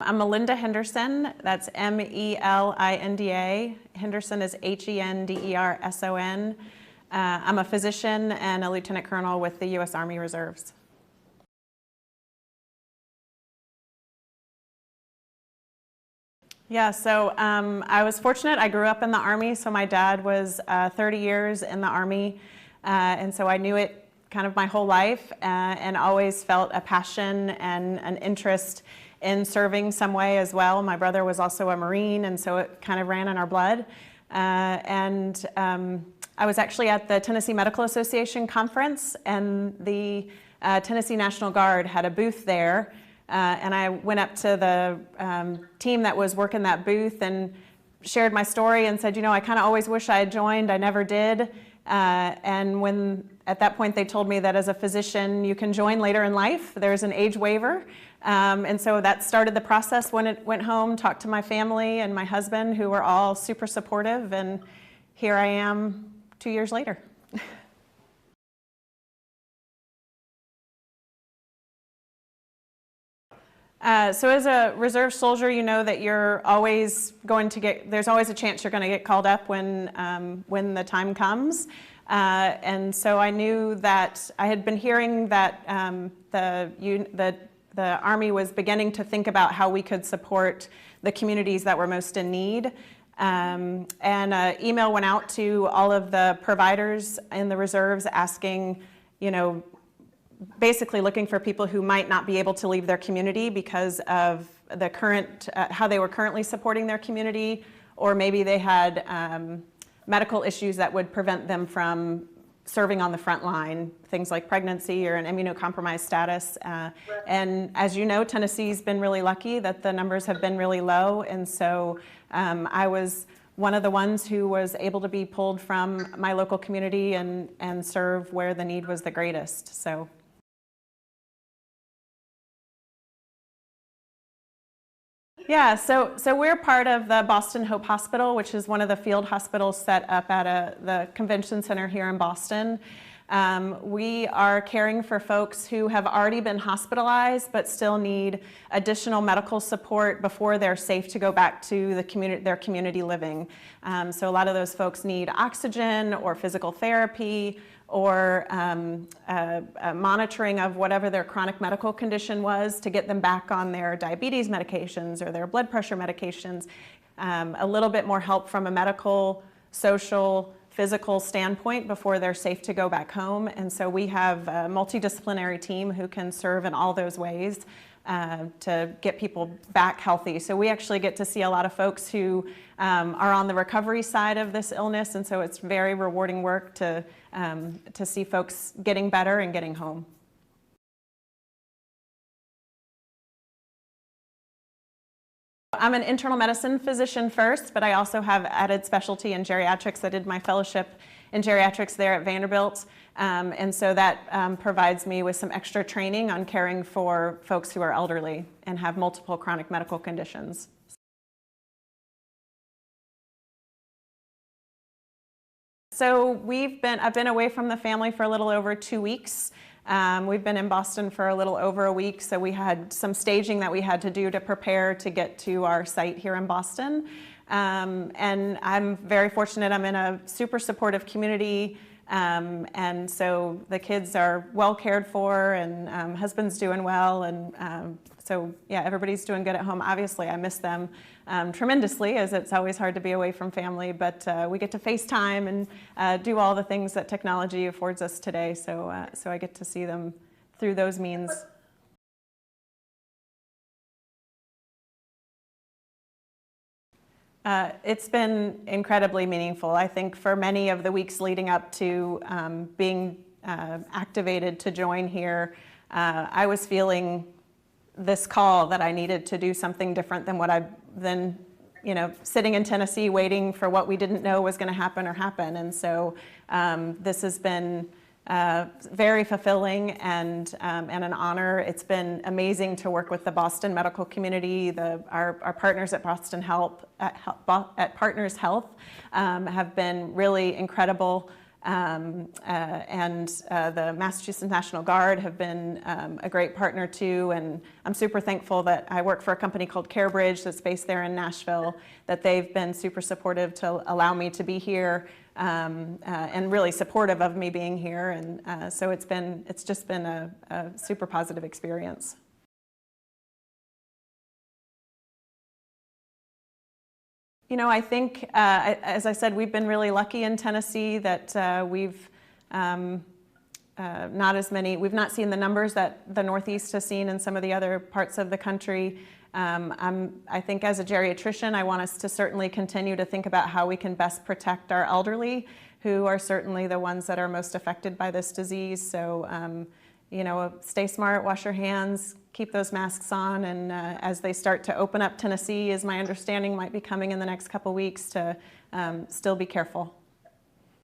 I'm Melinda Henderson. That's Melinda. Henderson is Henderson. I'm a physician and a lieutenant colonel with the U.S. Army Reserves. Yeah, so I was fortunate. I grew up in the Army, so my dad was 30 years in the Army, and so I knew it kind of my whole life and always felt a passion and an interest in serving some way as well. My brother was also a Marine, and so it kind of ran in our blood. I was actually at the Tennessee Medical Association conference, and the Tennessee National Guard had a booth there. And I went up to the team that was working that booth and shared my story and said, you know, I kind of always wish I had joined. I never did. And when at that point they told me that as a physician you can join later in life, there's an age waiver. And so that started the process. When it went home, talked to my family and my husband, who were all super supportive, and here I am 2 years later. So as a reserve soldier, you know that you're always going to there's always a chance you're going to get called up when the time comes. And so I knew that I had been hearing that the Army was beginning to think about how we could support the communities that were most in need. And an email went out to all of the providers in the reserves asking, you know, basically looking for people who might not be able to leave their community because of the current, how they were currently supporting their community, or maybe they had medical issues that would prevent them from serving on the front line, things like pregnancy or an immunocompromised status. And as you know, Tennessee's been really lucky that the numbers have been really low, and so I was one of the ones who was able to be pulled from my local community and serve where the need was the greatest. So. Yeah, so we're part of the Boston Hope Hospital, which is one of the field hospitals set up at the convention center here in Boston. We are caring for folks who have already been hospitalized but still need additional medical support before they're safe to go back to their community living. So a lot of those folks need oxygen or physical therapy or monitoring of whatever their chronic medical condition was to get them back on their diabetes medications or their blood pressure medications. A little bit more help from a medical, social, physical standpoint before they're safe to go back home. And so we have a multidisciplinary team who can serve in all those ways to get people back healthy. So we actually get to see a lot of folks who are on the recovery side of this illness, and so it's very rewarding work to see folks getting better and getting home. I'm an internal medicine physician first, but I also have added specialty in geriatrics. I did my fellowship in geriatrics there at Vanderbilt, and so that provides me with some extra training on caring for folks who are elderly and have multiple chronic medical conditions. So I've been away from the family for a little over 2 weeks. We've been in Boston for a little over a week, so we had some staging that we had to do to prepare to get to our site here in Boston. And I'm very fortunate. I'm in a super supportive community, and so the kids are well cared for, and husband's doing well, and so yeah, everybody's doing good at home. Obviously, I miss them tremendously, as it's always hard to be away from family, but we get to FaceTime and do all the things that technology affords us today, so I get to see them through those means. It's been incredibly meaningful. I think for many of the weeks leading up to being activated to join here, I was feeling this call that I needed to do something different than what I've been, you know, sitting in Tennessee waiting for what we didn't know was going to happen or happen. And so this has been very fulfilling and an honor. It's been amazing to work with the Boston medical community. Our partners at Partners Health have been really incredible The Massachusetts National Guard have been a great partner too, and I'm super thankful that I work for a company called CareBridge that's based there in Nashville, that they've been super supportive to allow me to be here, and really supportive of me being here, and so it's just been a super positive experience. You know, I think, as I said, we've been really lucky in Tennessee that we've not seen the numbers that the Northeast has seen in some of the other parts of the country. I think as a geriatrician, I want us to certainly continue to think about how we can best protect our elderly, who are certainly the ones that are most affected by this disease. So, you know, stay smart, wash your hands, keep those masks on, and as they start to open up, Tennessee, is my understanding, might be coming in the next couple weeks, to still be careful.